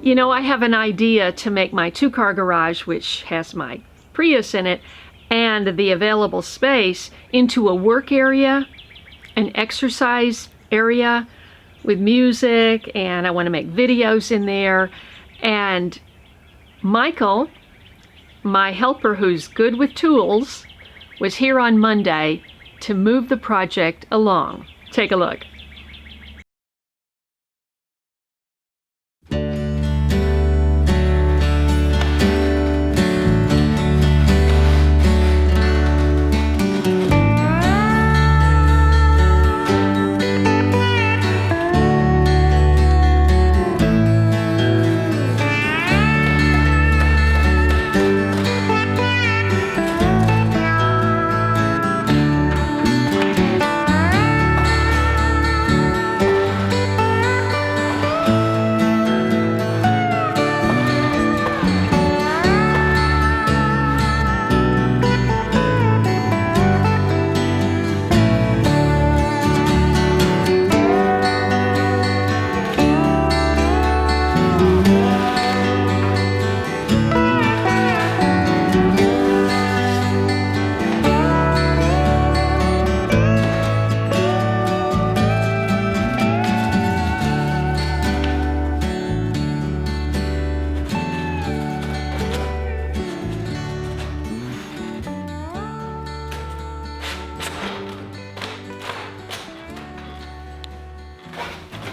You know, I have an idea to make my 2-car garage, which has my Prius in it, and the available space into a work area, an exercise area with music, and I want to make videos in there. And Michael, my helper who's good with tools, was here on Monday to move the project along. Take a look.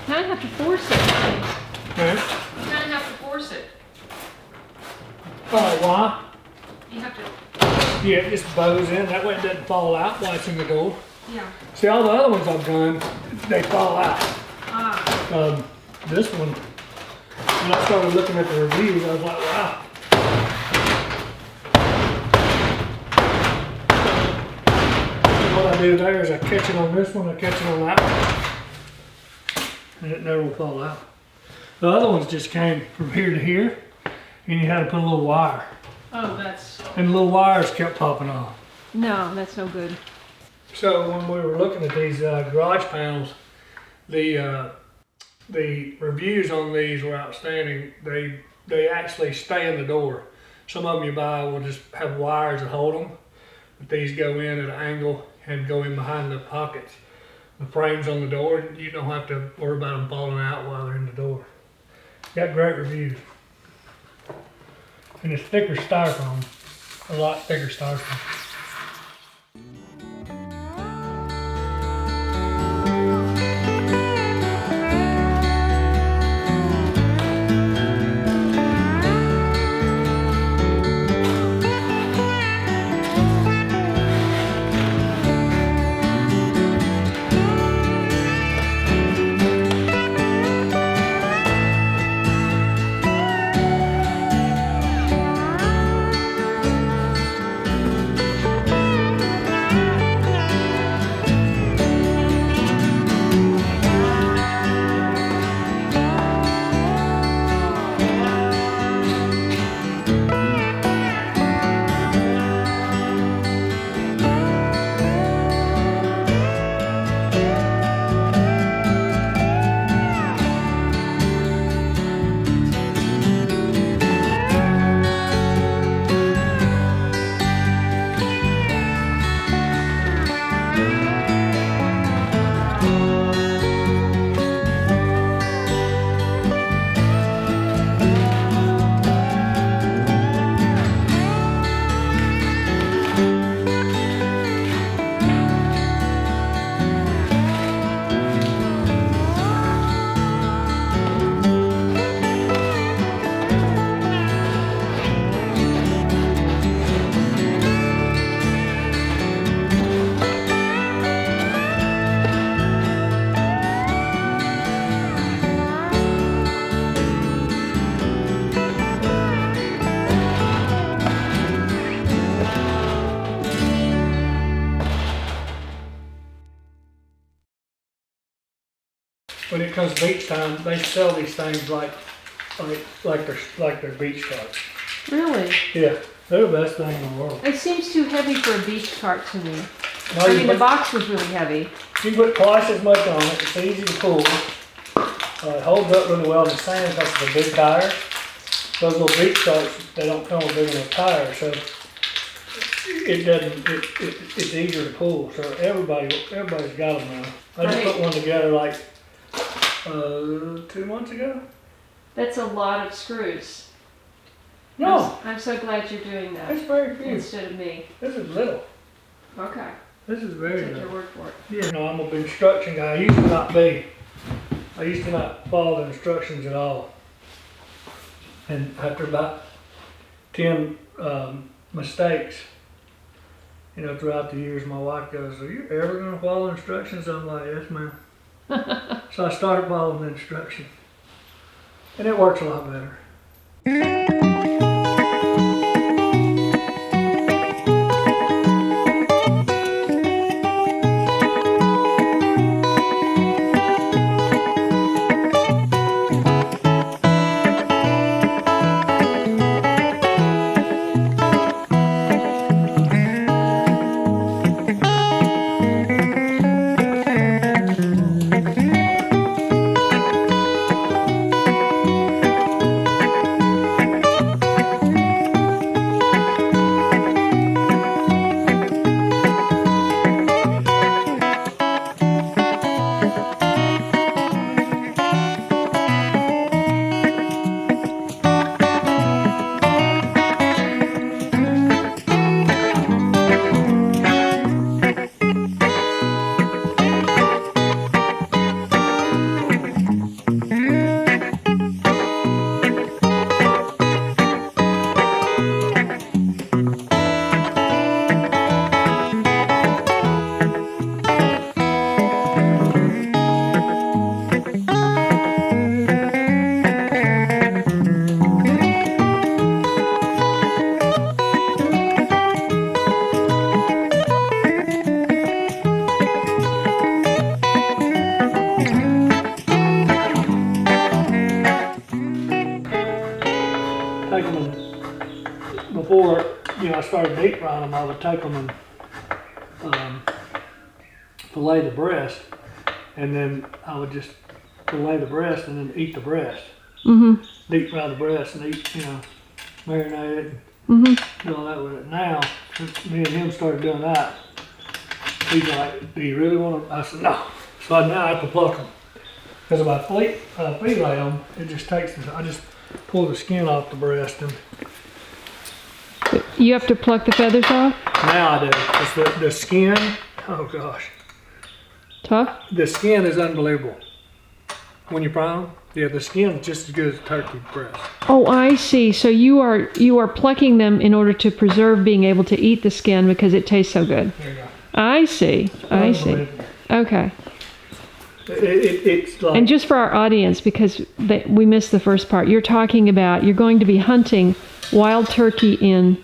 You kind of have to force it. Huh? You kind of have to force it. Oh, why? You have to. Yeah, it just bows in. That way it doesn't fall out while it's in the door. Yeah. See, all the other ones I've done, they fall out. Ah. This one, when I started looking at the reviews, I was like, wow. What I do there is I catch it on this one, I catch it on that one, and it never will fall out. The other ones just came from here to here, and you had to put a little wire. Oh, that's. And the little wires kept popping off. No, that's no good. So when we were looking at these garage panels, the reviews on these were outstanding. They actually stay in the door. Some of them you buy will just have wires that hold them, but these go in at an angle and go in behind the pockets. The frames on the door, you don't have to worry about them falling out while they're in the door. Got great reviews. And it's thicker styrofoam, a lot thicker styrofoam. When it comes beach time, they sell these things like they're beach carts. Really? Yeah, they're the best thing in the world. It seems too heavy for a beach cart to me. No, I mean, the box was really heavy. You can put twice as much on it. It's easy to pull, It holds up really well in the sand because it's a big tire. Those little beach carts, they don't come with big enough tires, so it doesn't. It's easier to pull. So everybody's got them now. I just put one together like 2 months ago. That's a lot of screws. No, I'm so glad you're doing that it's very few. instead of me. This is little. Okay. This is very Take your little. word for it. Yeah. No, I'm a construction guy. I used to not follow the instructions at all. And after about 10 mistakes, throughout the years, my wife goes, "Are you ever going to follow instructions?" I'm like, "Yes, ma'am." So I started following the instructions, and it works a lot better. Take them and before I started deep frying them, I would take them and fillet the breast, and then I would just fillet the breast and then eat the breast. Mm-hmm. Deep fry the breast and eat, marinate it, Mm-hmm. do all that with it. Now, since me and him started doing that, he's like, "Do you really want to?" I said, "No." So now I have to pluck them. Because if I fillet them, it just I just pull the skin off the breast, and You have to pluck the feathers off? now I do. It's the skin, oh gosh. Tough? The skin is unbelievable. When you fry them, yeah, the skin is just as good as turkey breast. Oh, I see. So you are plucking them in order to preserve being able to eat the skin because it tastes so good. There you go. I see. I see. Unbelievable. Okay. It's like, And just for our audience, because we missed the first part, you're talking about you're going to be hunting wild turkey in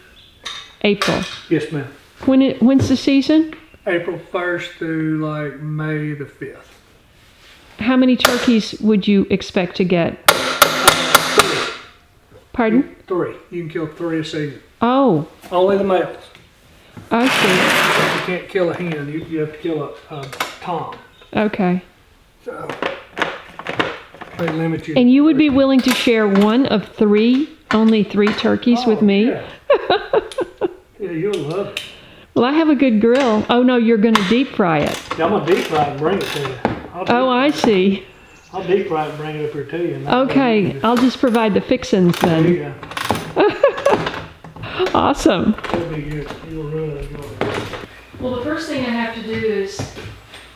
April. yes, ma'am. When's the season? April 1st through like May the 5th. How many turkeys would you expect to get? Pardon? 3. You can kill 3 a season. Oh, Only the males. I see. You can't kill a hen. You have to kill a tom. Okay. So they limit you. And you would be willing to share one of only 3 turkeys with me? Yeah. Yeah, you'll love it. Well, I have a good grill. Oh, no, you're going to deep fry it. Yeah, I'm gonna deep fry it and bring it to you. I see. I'll deep fry it and bring it up here to you. Okay, I'll just provide the fixins There then. you go. Awesome. That'll be good. You'll really enjoy it. Well, the first thing I have to do is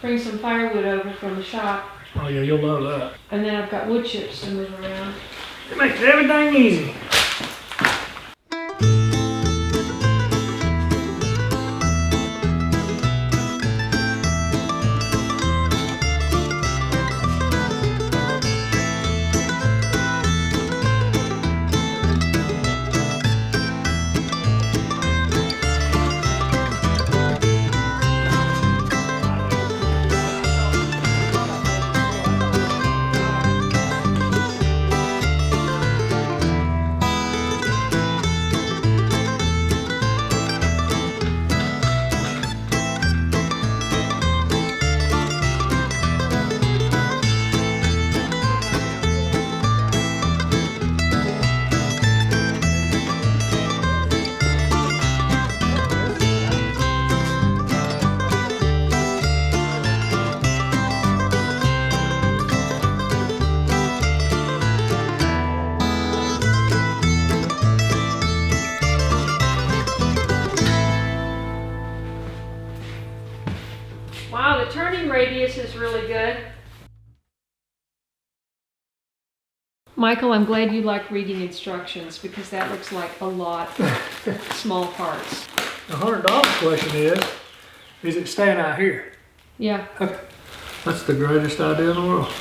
bring some firewood over from the shop, Oh yeah, you'll love that. and then I've got wood chips to move around. It makes everything easy. the turning radius is really good. Michael, I'm glad you like reading instructions because that looks like a lot of small parts. The $100 question is it staying out here? Yeah. Okay. That's the greatest idea in the world.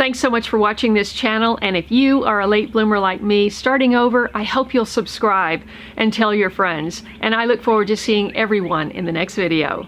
Thanks so much for watching this channel, and if you are a late bloomer like me, starting over, I hope you'll subscribe and tell your friends, and I look forward to seeing everyone in the next video.